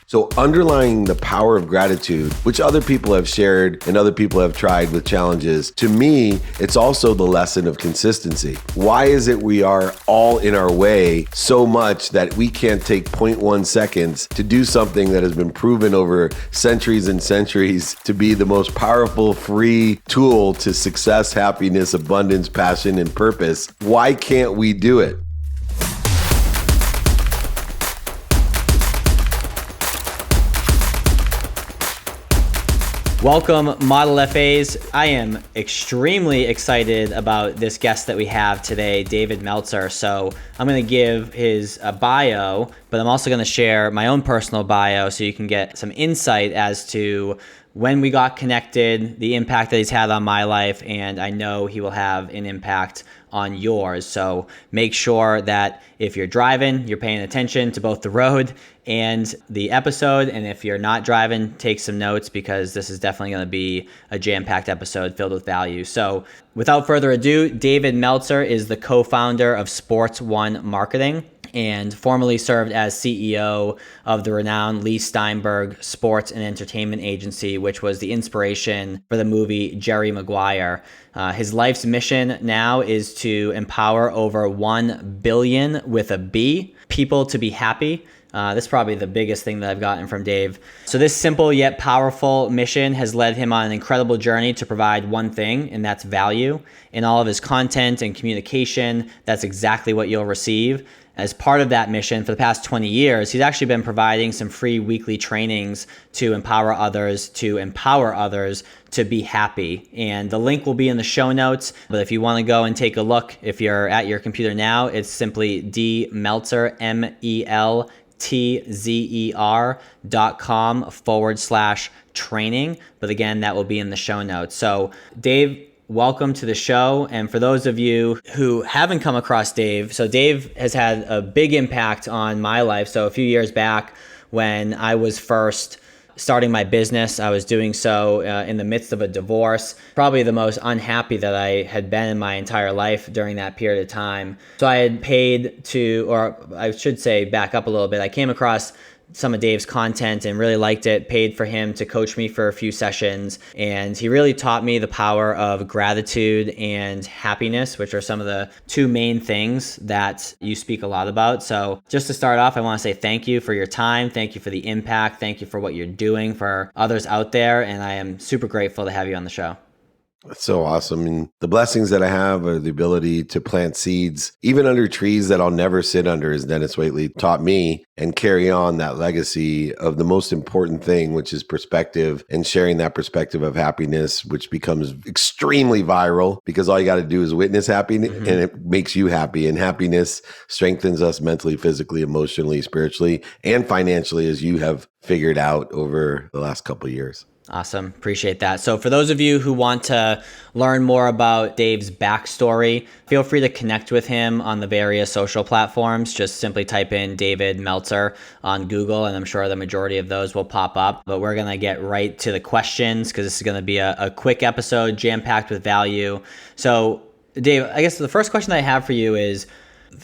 So underlying the power of gratitude, which other people have shared and other people have tried with challenges, to me, it's also the lesson of consistency. Why is it we are all in our way so much that we can't take 0.1 seconds to do something that has been proven over centuries and centuries to be the most powerful free tool to success, happiness, abundance, passion, and purpose? Why can't we do it? Welcome, Model FAs. I am extremely excited about this guest that we have today, David Meltzer. So I'm going to give his bio, but I'm also going to share my own personal bio so you can get some insight as to when we got connected, the impact that he's had on my life, and I know he will have an impact on yours. So make sure that if you're driving, you're paying attention to both the road and the episode. And if you're not driving, take some notes because this is definitely going to be a jam-packed episode filled with value. So without further ado, David Meltzer is the co-founder of Sports One Marketing and formerly served as CEO of the renowned Leigh Steinberg Sports and Entertainment Agency, which was the inspiration for the movie Jerry Maguire. His life's mission now is to empower over 1 billion with a B people to be happy. That's probably the biggest thing that I've gotten from Dave. So this simple yet powerful mission has led him on an incredible journey to provide one thing, and that's value. In all of his content and communication, that's exactly what you'll receive. As part of that mission, for the past 20 years, he's actually been providing some free weekly trainings to empower others to be happy. And the link will be in the show notes. But if you want to go and take a look, if you're at your computer now, it's simply dmeltzer, meltzer.com/training. But again, that will be in the show notes. So Dave, welcome to the show. And for those of you who haven't come across Dave, so Dave has had a big impact on my life. So a few years back when I was first starting my business, I was doing so in the midst of a divorce, probably the most unhappy that I had been in my entire life during that period of time. So I had paid to, or I should say back up a little bit, I came across some of Dave's content and really liked it, paid for him to coach me for a few sessions. And he really taught me the power of gratitude and happiness, which are some of the two main things that you speak a lot about. So just to start off, I want to say thank you for your time. Thank you for the impact. Thank you for what you're doing for others out there. And I am super grateful to have you on the show. That's so awesome. And the blessings that I have are the ability to plant seeds, even under trees that I'll never sit under, as Dennis Waitley taught me, and carry on that legacy of the most important thing, which is perspective, and sharing that perspective of happiness, which becomes extremely viral because all you got to do is witness happiness and it makes you happy. And happiness strengthens us mentally, physically, emotionally, spiritually, and financially, as you have figured out over the last couple of years. Awesome. Appreciate that. So for those of you who want to learn more about Dave's backstory, feel free to connect with him on the various social platforms. Just simply type in David Meltzer on Google, and I'm sure the majority of those will pop up. But we're going to get right to the questions because this is going to be a quick episode, jam-packed with value. So Dave, I guess the first question I have for you is,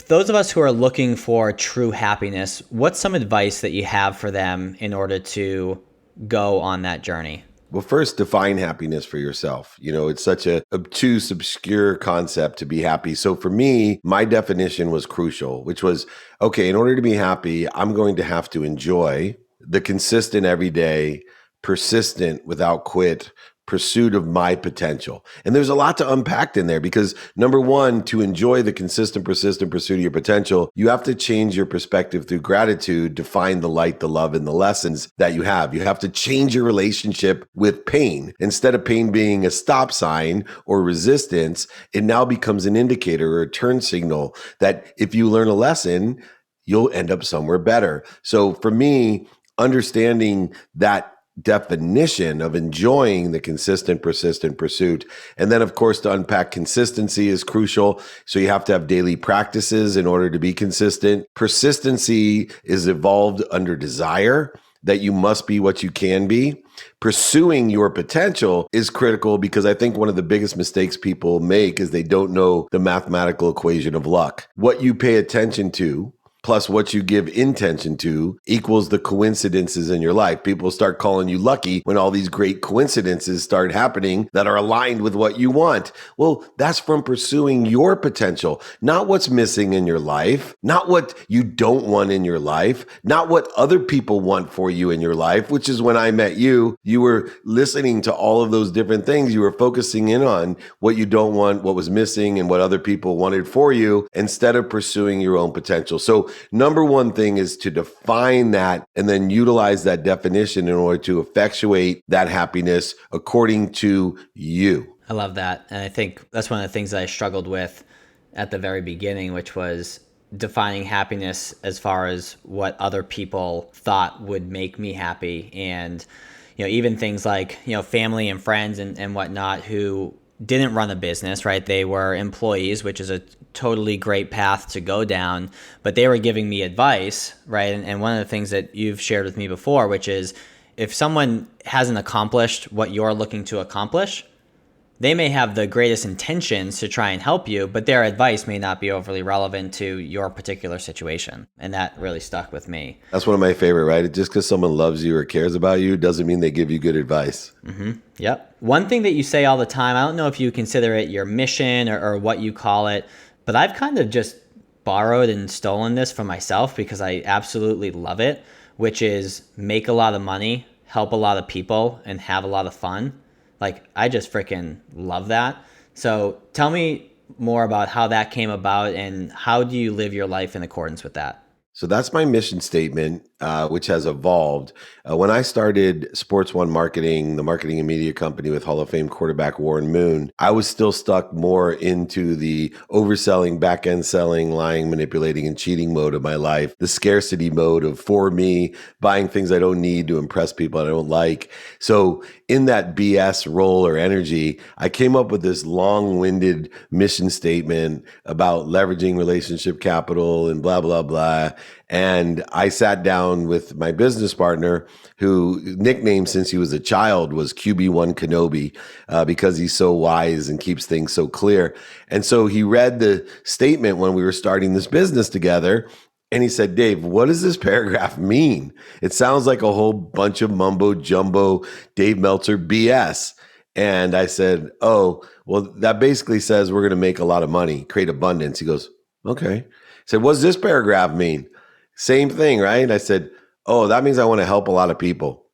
those of us who are looking for true happiness, what's some advice that you have for them in order to go on that journey? Well, first, define happiness for yourself. You know, it's such a obtuse, obscure concept to be happy. So for me, my definition was crucial, which was, okay, in order to be happy, I'm going to have to enjoy the consistent, everyday, persistent, without quit pursuit of my potential. And there's a lot to unpack in there because number one, to enjoy the consistent, persistent pursuit of your potential, you have to change your perspective through gratitude to find the light, the love, and the lessons that you have. You have to change your relationship with pain. Instead of pain being a stop sign or resistance, it now becomes an indicator or a turn signal that if you learn a lesson, you'll end up somewhere better. So for me, understanding that definition of enjoying the consistent, persistent pursuit. And then, of course, to unpack consistency is crucial. So you have to have daily practices in order to be consistent. Persistency is evolved under desire, that you must be what you can be. Pursuing your potential is critical because I think one of the biggest mistakes people make is they don't know the mathematical equation of luck. What you pay attention to plus what you give intention to equals the coincidences in your life. People start calling you lucky when all these great coincidences start happening that are aligned with what you want. Well, that's from pursuing your potential, not what's missing in your life, not what you don't want in your life, not what other people want for you in your life, which is when I met you. You were listening to all of those different things. You were focusing in on what you don't want, what was missing, and what other people wanted for you instead of pursuing your own potential. So number one thing is to define that and then utilize that definition in order to effectuate that happiness according to you. I love that. And I think that's one of the things that I struggled with at the very beginning, which was defining happiness as far as what other people thought would make me happy. And, even things like, family and friends and whatnot who didn't run a business, right? They were employees, which is a totally great path to go down, but they were giving me advice, right? And one of the things that you've shared with me before, which is if someone hasn't accomplished what you're looking to accomplish, they may have the greatest intentions to try and help you, but their advice may not be overly relevant to your particular situation. And that really stuck with me. That's one of my favorite, right? Just because someone loves you or cares about you doesn't mean they give you good advice. Mm-hmm. Yep. One thing that you say all the time, I don't know if you consider it your mission or what you call it, but I've kind of just borrowed and stolen this from myself because I absolutely love it, which is make a lot of money, help a lot of people, and have a lot of fun. Like, I just freaking love that. So tell me more about how that came about and how do you live your life in accordance with that? So that's my mission statement, which has evolved. When I started Sports One Marketing, the marketing and media company with Hall of Fame quarterback Warren Moon, I was still stuck more into the overselling, back-end selling, lying, manipulating, and cheating mode of my life, the scarcity mode of for me, buying things I don't need to impress people I don't like. So in that BS role or energy, I came up with this long-winded mission statement about leveraging relationship capital and blah, blah, blah. And I sat down with my business partner, who nicknamed since he was a child was QB1 Kenobi, because he's so wise and keeps things so clear. And so he read the statement when we were starting this business together. And he said, Dave, what does this paragraph mean? It sounds like a whole bunch of mumbo jumbo Dave Meltzer BS. And I said, oh, well, that basically says we're going to make a lot of money, create abundance. He goes, okay. I said, what does this paragraph mean? Same thing, right? I said, oh, that means I want to help a lot of people.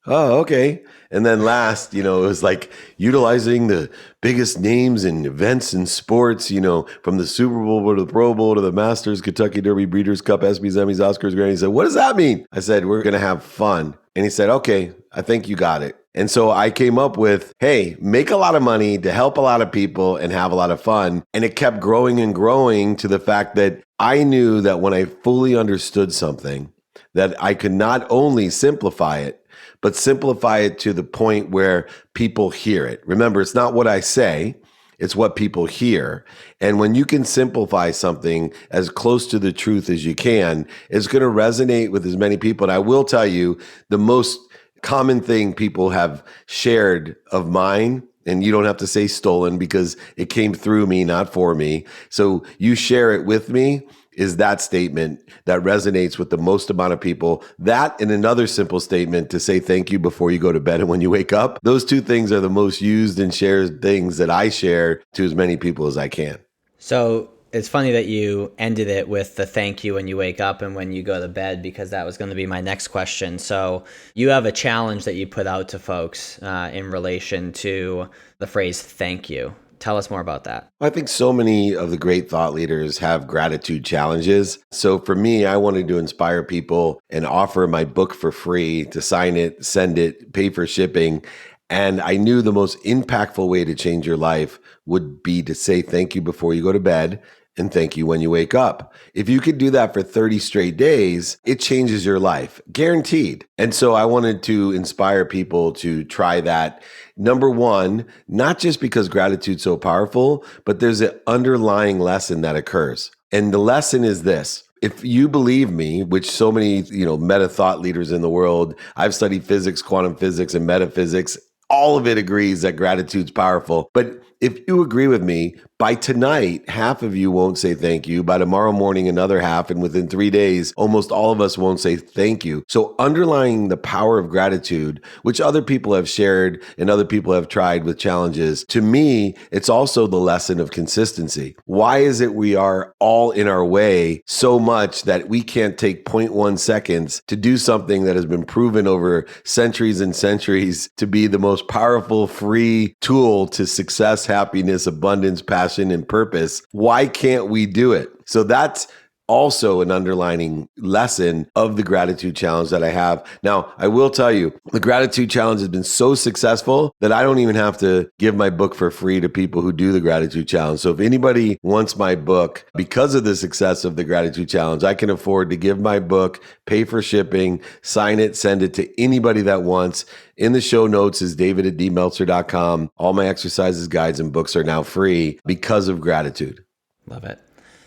Oh, okay. And then last, it was like utilizing the biggest names and events in sports, from the Super Bowl to the Pro Bowl to the Masters, Kentucky Derby, Breeders' Cup, ESPYs, Emmys, Oscars, Grammys. He said, what does that mean? I said, we're going to have fun. And he said, okay, I think you got it. And so I came up with, hey, make a lot of money to help a lot of people and have a lot of fun. And it kept growing and growing to the fact that I knew that when I fully understood something, that I could not only simplify it, but simplify it to the point where people hear it. Remember, it's not what I say, it's what people hear. And when you can simplify something as close to the truth as you can, it's going to resonate with as many people. And I will tell you, the most common thing people have shared of mine, and you don't have to say stolen because it came through me, not for me. So you share it with me, is that statement that resonates with the most amount of people. That and another simple statement to say thank you before you go to bed and when you wake up. Those two things are the most used and shared things that I share to as many people as I can. So it's funny that you ended it with the thank you when you wake up and when you go to bed, because that was going to be my next question. So you have a challenge that you put out to folks in relation to the phrase thank you. Tell us more about that. I think so many of the great thought leaders have gratitude challenges. So for me, I wanted to inspire people and offer my book for free, to sign it, send it, pay for shipping. And I knew the most impactful way to change your life would be to say thank you before you go to bed and thank you when you wake up. If you could do that for 30 straight days, it changes your life, guaranteed. And so I wanted to inspire people to try that. Number one, not just because gratitude's so powerful, but there's an underlying lesson that occurs. And the lesson is this. If you believe me, which so many, meta thought leaders in the world, I've studied physics, quantum physics, and metaphysics, all of it agrees that gratitude's powerful. But if you agree with me, by tonight, half of you won't say thank you. By tomorrow morning, another half. And within 3 days, almost all of us won't say thank you. So underlying the power of gratitude, which other people have shared and other people have tried with challenges, to me, it's also the lesson of consistency. Why is it we are all in our way so much that we can't take 0.1 seconds to do something that has been proven over centuries and centuries to be the most powerful free tool to success, happiness, abundance, passion, and purpose? Why can't we do it? So that's also an underlining lesson of the gratitude challenge that I have. Now, I will tell you, the gratitude challenge has been so successful that I don't even have to give my book for free to people who do the gratitude challenge. So if anybody wants my book because of the success of the gratitude challenge, I can afford to give my book, pay for shipping, sign it, send it to anybody that wants. In the show notes is david@dmeltzer.com. All my exercises, guides, and books are now free because of gratitude. Love it.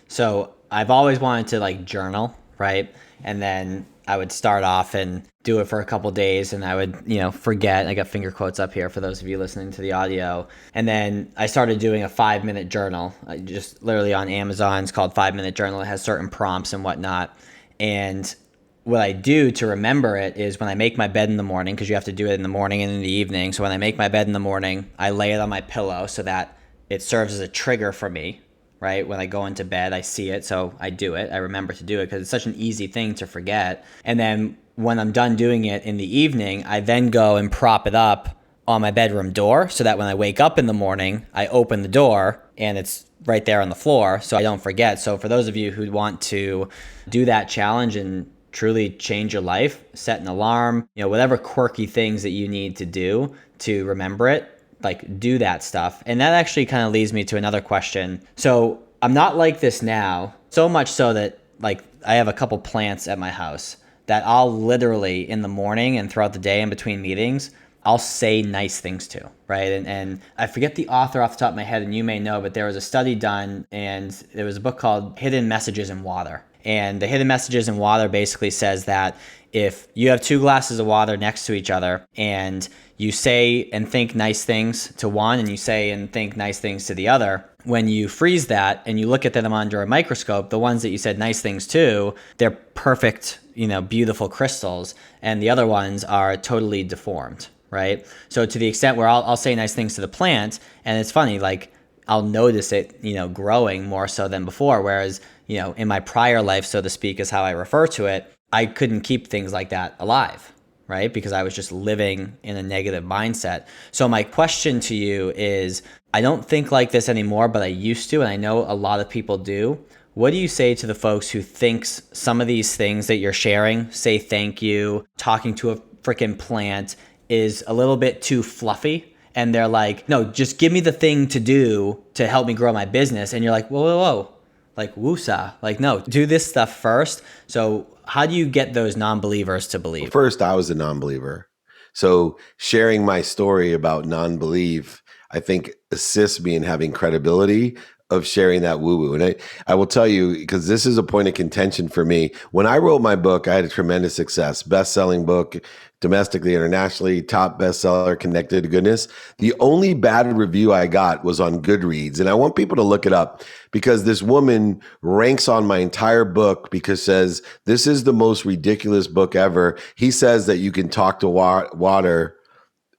So I've always wanted to journal, right? And then I would start off and do it for a couple days and I would, forget. I got finger quotes up here for those of you listening to the audio. And then I started doing a 5-minute journal, just literally on Amazon. It's called 5-Minute Journal. It has certain prompts and whatnot. And what I do to remember it is when I make my bed in the morning, because you have to do it in the morning and in the evening. So when I make my bed in the morning, I lay it on my pillow so that it serves as a trigger for me. Right? When I go into bed, I see it. So I do it. I remember to do it because it's such an easy thing to forget. And then when I'm done doing it in the evening, I then go and prop it up on my bedroom door so that when I wake up in the morning, I open the door and it's right there on the floor so I don't forget. So for those of you who want to do that challenge and truly change your life, set an alarm, whatever quirky things that you need to do to remember it, do that stuff. And that actually kind of leads me to another question. So I'm not like this now, so much so that I have a couple plants at my house that I'll literally in the morning and throughout the day in between meetings, I'll say nice things to, right? And I forget the author off the top of my head, and you may know, but there was a study done and there was a book called Hidden Messages in Water. And the hidden messages in water basically says that if you have 2 glasses of water next to each other and you say and think nice things to one and you say and think nice things to the other, when you freeze that and you look at them under a microscope, the ones that you said nice things to, they're perfect, beautiful crystals, and the other ones are totally deformed, right? So to the extent where I'll say nice things to the plant, and it's funny, I'll notice it, growing more so than before, whereas, in my prior life, so to speak, is how I refer to it, I couldn't keep things like that alive, right? Because I was just living in a negative mindset. So my question to you is, I don't think like this anymore, but I used to, and I know a lot of people do. What do you say to the folks who thinks some of these things that you're sharing, say thank you, talking to a freaking plant, is a little bit too fluffy? And they're like, no, just give me the thing to do to help me grow my business. And you're like, whoa. Woosah. No, do this stuff first. So how do you get those non-believers to believe? First, I was a non-believer. So sharing my story about non-belief, I think assists me in having credibility of sharing that woo-woo. And I will tell you, because this is a point of contention for me. When I wrote my book, I had a tremendous success. Best-selling book, domestically, internationally, top bestseller, connected to goodness. The only bad review I got was on Goodreads. And I want people to look it up because this woman ranks on my entire book because says, this is the most ridiculous book ever. He says that you can talk to water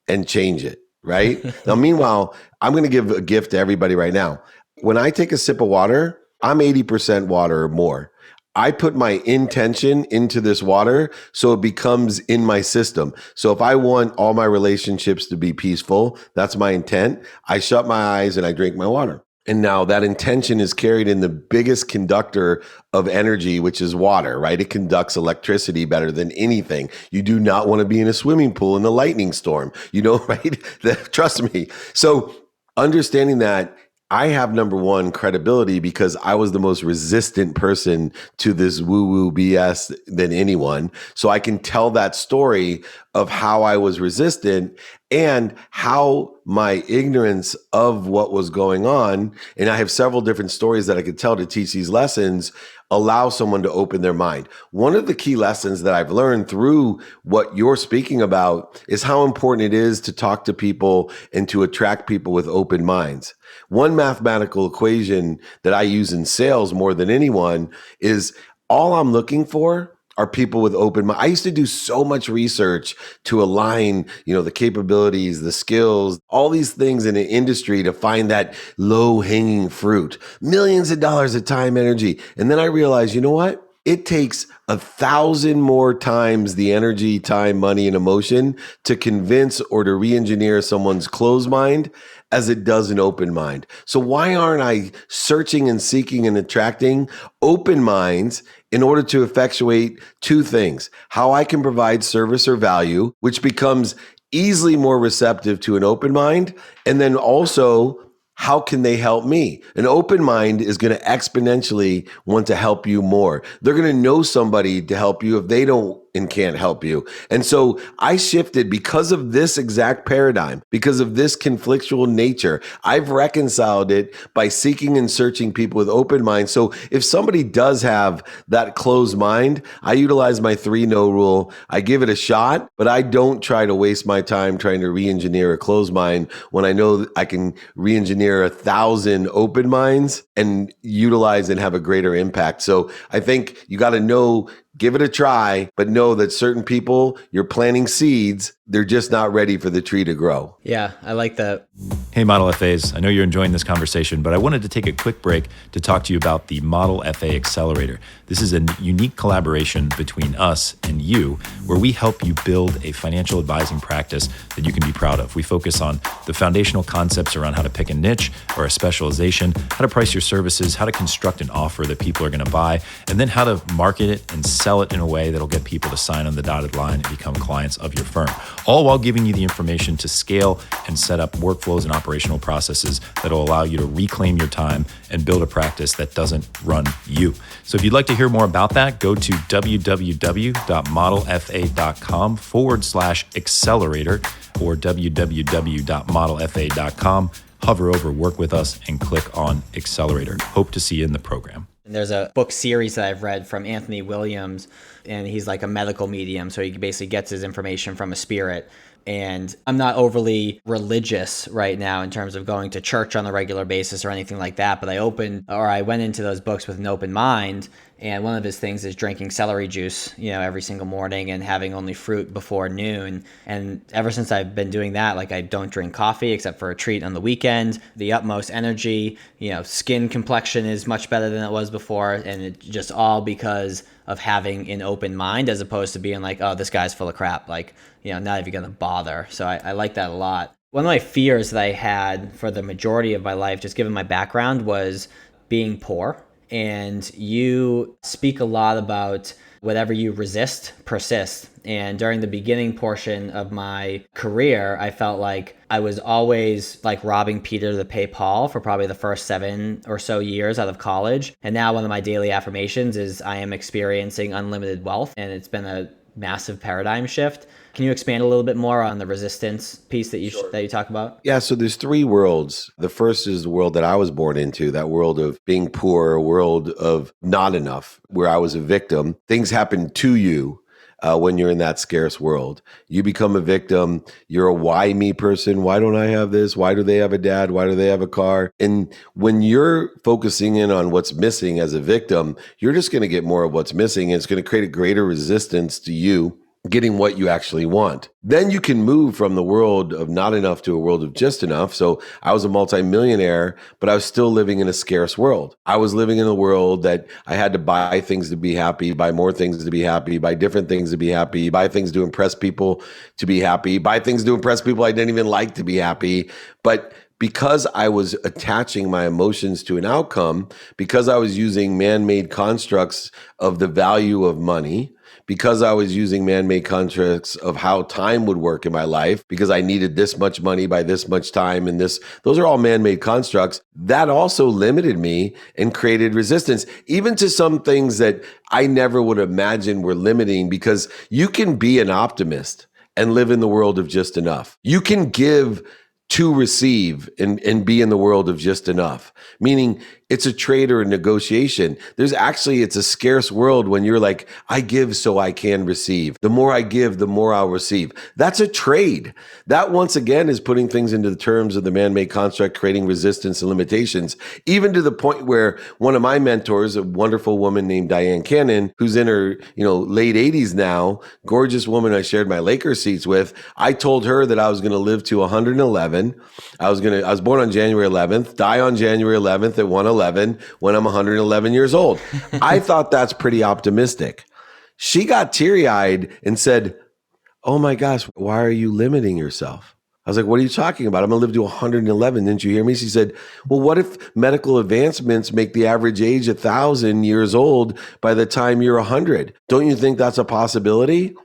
and change it, right? Now, meanwhile, I'm going to give a gift to everybody right now. When I take a sip of water, I'm 80% water or more. I put my intention into this water so it becomes in my system. So if I want all my relationships to be peaceful, that's my intent. I shut my eyes and I drink my water. And now that intention is carried in the biggest conductor of energy, which is water, right? It conducts electricity better than anything. You do not want to be in a swimming pool in a lightning storm, right? Trust me. So understanding that, I have number one credibility because I was the most resistant person to this woo-woo BS than anyone. So I can tell that story of how I was resistant and how my ignorance of what was going on, and I have several different stories that I could tell to teach these lessons, allow someone to open their mind. One of the key lessons that I've learned through what you're speaking about is how important it is to talk to people and to attract people with open minds. One mathematical equation that I use in sales more than anyone is all I'm looking for are people with open mind. I used to do so much research to align, the capabilities, the skills, all these things in an industry to find that low hanging fruit, millions of dollars of time, energy. And then I realized, you know what? It takes 1,000 more times the energy, time, money, and emotion to convince or to re-engineer someone's closed mind as it does an open mind. So why aren't I searching and seeking and attracting open minds in order to effectuate two things? How I can provide service or value, which becomes easily more receptive to an open mind, and then also how can they help me? An open mind is going to exponentially want to help you more. They're going to know somebody to help you if they don't and can't help you. And so I shifted because of this exact paradigm, because of this conflictual nature. I've reconciled it by seeking and searching people with open minds. So if somebody does have that closed mind, I utilize my 3-no rule. I give it a shot, but I don't try to waste my time trying to re-engineer a closed mind when I know that I can re-engineer 1,000 open minds and utilize and have a greater impact. So I think you got to know, give it a try, but know that certain people, you're planting seeds, they're just not ready for the tree to grow. Yeah, I like that. Hey, Model FAs. I know you're enjoying this conversation, but I wanted to take a quick break to talk to you about the Model FA Accelerator. This is a unique collaboration between us and you, where we help you build a financial advising practice that you can be proud of. We focus on the foundational concepts around how to pick a niche or a specialization, how to price your services, how to construct an offer that people are going to buy, and then how to market it and sell it in a way that'll get people to sign on the dotted line and become clients of your firm, all while giving you the information to scale and set up workflows and operational processes that'll allow you to reclaim your time and build a practice that doesn't run you. So if you'd like to hear more about that, go to www.modelfa.com/accelerator or www.modelfa.com. Hover over Work With Us and click on Accelerator. Hope to see you in the program. And there's a book series that I've read from Anthony Williams, and he's like a medical medium. So he basically gets his information from a spirit. And I'm not overly religious right now in terms of going to church on a regular basis or anything like that. But I went into those books with an open mind. And one of his things is drinking celery juice, every single morning and having only fruit before noon. And ever since I've been doing that, like I don't drink coffee except for a treat on the weekend, the utmost energy, skin complexion is much better than it was before. And it just all because of having an open mind as opposed to being like, oh, this guy's full of crap. Like, not even going to bother. So I like that a lot. One of my fears that I had for the majority of my life, just given my background, was being poor. And you speak a lot about whatever you resist, persist. And during the beginning portion of my career, I felt like I was always like robbing Peter to pay Paul for probably the first 7 or so years out of college. And now one of my daily affirmations is I am experiencing unlimited wealth. And it's been a massive paradigm shift. Can you expand a little bit more on the resistance piece that you talk about? Yeah, so there's 3 worlds. The first is the world that I was born into, that world of being poor, a world of not enough, where I was a victim. Things happen to you when you're in that scarce world. You become a victim. You're a why me person. Why don't I have this? Why do they have a dad? Why do they have a car? And when you're focusing in on what's missing as a victim, you're just going to get more of what's missing. And it's going to create a greater resistance to you getting what you actually want. Then you can move from the world of not enough to a world of just enough. So I was a multimillionaire, but I was still living in a scarce world. I was living in a world that I had to buy things to be happy, buy more things to be happy, buy different things to be happy, buy things to impress people to be happy, buy things to impress people I didn't even like to be happy. But because I was attaching my emotions to an outcome, because I was using man-made constructs of the value of money, because I was using man-made constructs of how time would work in my life, because I needed this much money by this much time and this, those are all man-made constructs, that also limited me and created resistance, even to some things that I never would imagine were limiting, because you can be an optimist and live in the world of just enough. You can give to receive and be in the world of just enough, meaning it's a trade or a negotiation. It's a scarce world when you're like, I give so I can receive. The more I give, the more I'll receive. That's a trade. That once again is putting things into the terms of the man-made construct, creating resistance and limitations, even to the point where one of my mentors, a wonderful woman named Diane Cannon, who's in her, late 80s now, gorgeous woman I shared my Lakers seats with, I told her that I was going to live to 111. I was born on January 11th, die on January 11th at 111 when I'm 111 years old. I thought that's pretty optimistic. She got teary-eyed and said, oh my gosh, why are you limiting yourself? I was like, what are you talking about? I'm going to live to 111. Didn't you hear me? She said, well, what if medical advancements make the average age 1,000 years old by the time you're 100? Don't you think that's a possibility?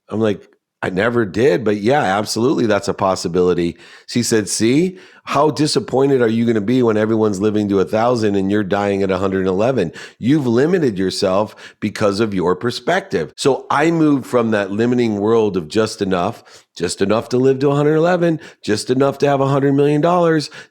I'm like, I never did, but yeah, absolutely, that's a possibility. She said, see, how disappointed are you going to be when everyone's living to 1,000 and you're dying at 111? You've limited yourself because of your perspective. So I moved from that limiting world of just enough to live to 111, just enough to have $100 million,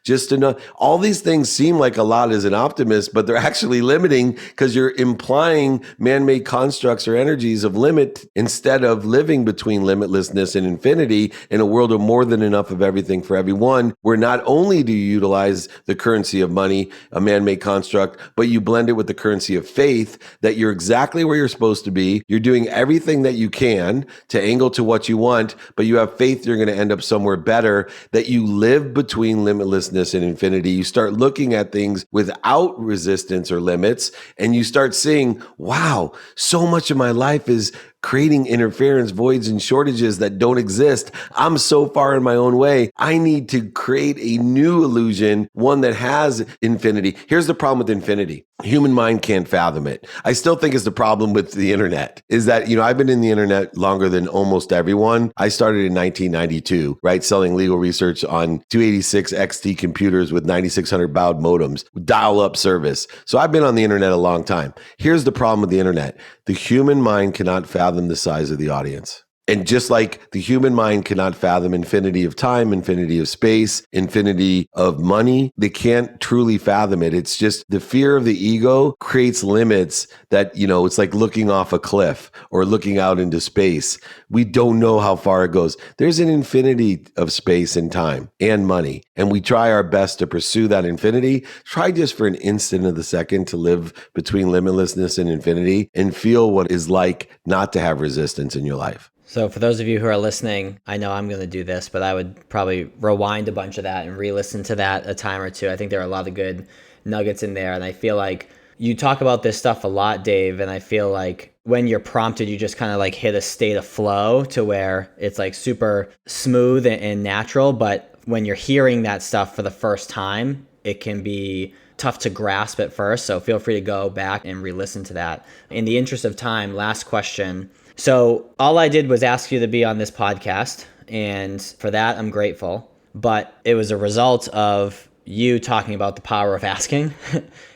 just enough. All these things seem like a lot as an optimist, but they're actually limiting because you're implying man-made constructs or energies of limit instead of living between limitlessness and infinity in a world of more than enough of everything for everyone, where not only do you utilize the currency of money, a man-made construct, but you blend it with the currency of faith that you're exactly where you're supposed to be. You're doing everything that you can to angle to what you want, but you have faith you're going to end up somewhere better, that you live between limitlessness and infinity. You start looking at things without resistance or limits, and you start seeing, wow, so much of my life is creating interference, voids, and shortages that don't exist. I'm so far in my own way. I need to create a new illusion, one that has infinity. Here's the problem with infinity. Human mind can't fathom it. I still think it's the problem with the internet is that, I've been in the internet longer than almost everyone. I started in 1992, right? Selling legal research on 286 XT computers with 9600 baud modems, dial-up service. So I've been on the internet a long time. Here's the problem with the internet. The human mind cannot fathom the size of the audience. And just like the human mind cannot fathom infinity of time, infinity of space, infinity of money, they can't truly fathom it. It's just the fear of the ego creates limits that, it's like looking off a cliff or looking out into space. We don't know how far it goes. There's an infinity of space and time and money. And we try our best to pursue that infinity. Try just for an instant of the second to live between limitlessness and infinity and feel what it's like not to have resistance in your life. So for those of you who are listening, I know I'm going to do this, but I would probably rewind a bunch of that and re-listen to that a time or two. I think there are a lot of good nuggets in there. And I feel like you talk about this stuff a lot, Dave. And I feel like when you're prompted, you just kind of like hit a state of flow to where it's like super smooth and natural. But when you're hearing that stuff for the first time, it can be tough to grasp at first. So feel free to go back and re-listen to that. In the interest of time, last question. So all I did was ask you to be on this podcast, and for that, I'm grateful. But it was a result of you talking about the power of asking.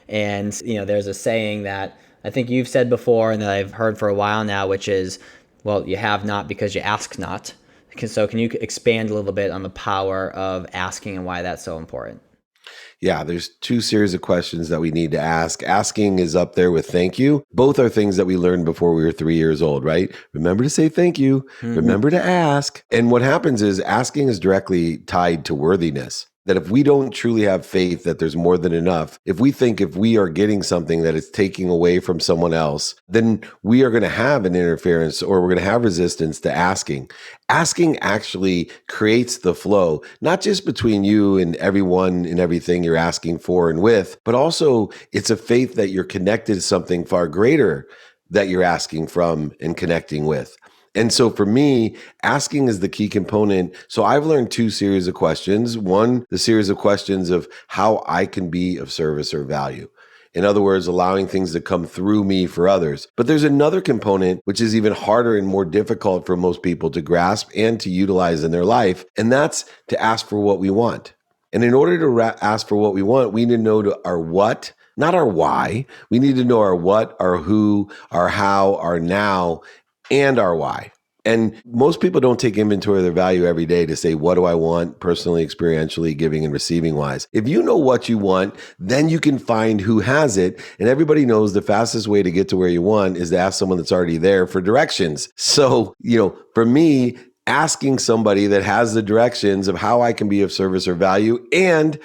And, there's a saying that I think you've said before and that I've heard for a while now, which is, well, you have not because you ask not. So can you expand a little bit on the power of asking and why that's so important? Yeah, there's two series of questions that we need to ask. Asking is up there with thank you. Both are things that we learned before we were 3 years old, right? Remember to say thank you. Mm-hmm. Remember to ask. And what happens is asking is directly tied to worthiness. That if we don't truly have faith that there's more than enough, if we think if we are getting something that it's taking away from someone else, then we are going to have an interference or we're going to have resistance to asking. Asking actually creates the flow, not just between you and everyone and everything you're asking for and with, but also it's a faith that you're connected to something far greater that you're asking from and connecting with. And so for me, asking is the key component. So I've learned two series of questions. One, the series of questions of how I can be of service or value. In other words, allowing things to come through me for others. But there's another component, which is even harder and more difficult for most people to grasp and to utilize in their life. And that's to ask for what we want. And in order to ask for what we want, we need to know our what, not our why. We need to know our what, our who, our how, our now, and our why. And most people don't take inventory of their value every day to say, what do I want personally, experientially, giving and receiving wise? If you know what you want, then you can find who has it. And everybody knows the fastest way to get to where you want is to ask someone that's already there for directions. So, for me, asking somebody that has the directions of how I can be of service or value, and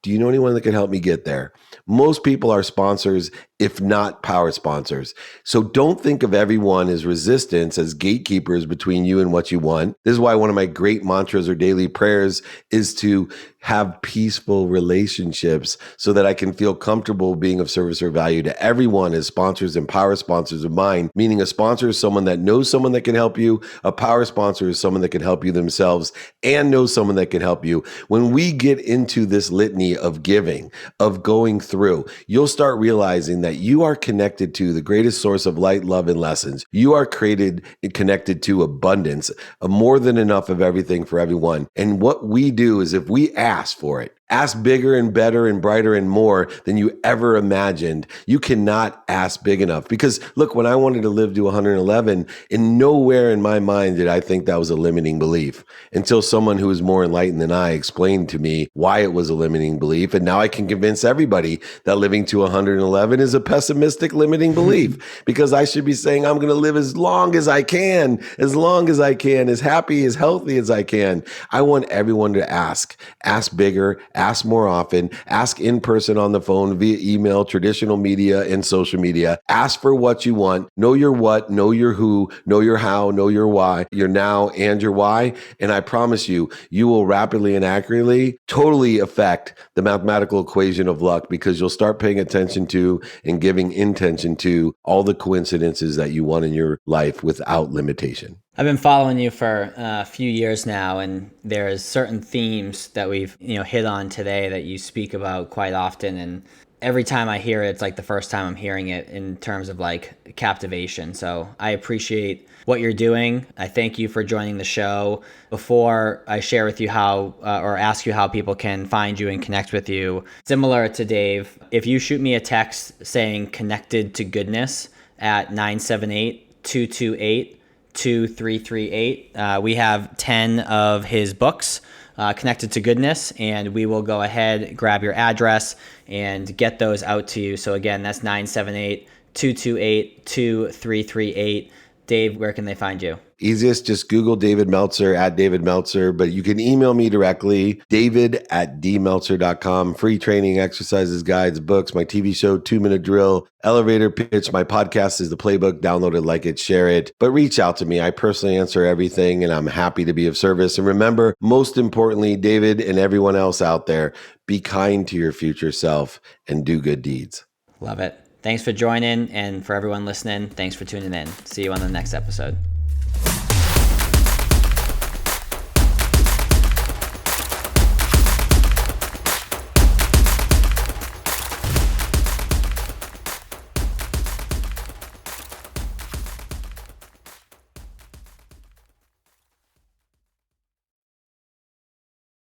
do you know anyone that can help me get there? Most people are sponsors, if not power sponsors. So don't think of everyone as resistance, as gatekeepers between you and what you want. This is why one of my great mantras or daily prayers is to have peaceful relationships so that I can feel comfortable being of service or value to everyone as sponsors and power sponsors of mine. Meaning a sponsor is someone that knows someone that can help you. A power sponsor is someone that can help you themselves and knows someone that can help you. When we get into this litany of giving, of going through, you'll start realizing that you are connected to the greatest source of light, love, and lessons. You are connected to abundance, more than enough of everything for everyone. And what we do is if we ask for it, ask bigger and better and brighter and more than you ever imagined. You cannot ask big enough. Because look, when I wanted to live to 111, in nowhere in my mind did I think that was a limiting belief until someone who was more enlightened than I explained to me why it was a limiting belief. And now I can convince everybody that living to 111 is a pessimistic limiting belief because I should be saying I'm going to live as long as I can, as happy, as healthy as I can. I want everyone to ask bigger, ask more often, ask in person, on the phone, via email, traditional media, and social media. Ask for what you want. Know your what, know your who, know your how, know your why, your now and your why. And I promise you, you will rapidly and accurately totally affect the mathematical equation of luck because you'll start paying attention to and giving intention to all the coincidences that you want in your life without limitation. I've been following you for a few years now, and there's certain themes that we've hit on today that you speak about quite often. And every time I hear it, it's like the first time I'm hearing it in terms of like captivation. So I appreciate what you're doing. I thank you for joining the show. Before I share with you how, or ask you how people can find you and connect with you, similar to Dave, if you shoot me a text saying connected to goodness at 978-228-2338. We have 10 of his books connected to goodness, and we will go ahead, grab your address, and get those out to you. So again, that's 978-228-2338. Dave, where can they find you? Easiest, just Google David Meltzer at David Meltzer, but you can email me directly, david@dmeltzer.com. Free training, exercises, guides, books, my TV show, 2-Minute Drill, elevator pitch. My podcast is the Playbook. Download it, like it, share it, but reach out to me. I personally answer everything and I'm happy to be of service. And remember, most importantly, David and everyone else out there, be kind to your future self and do good deeds. Love it. Thanks for joining, and for everyone listening, thanks for tuning in. See you on the next episode.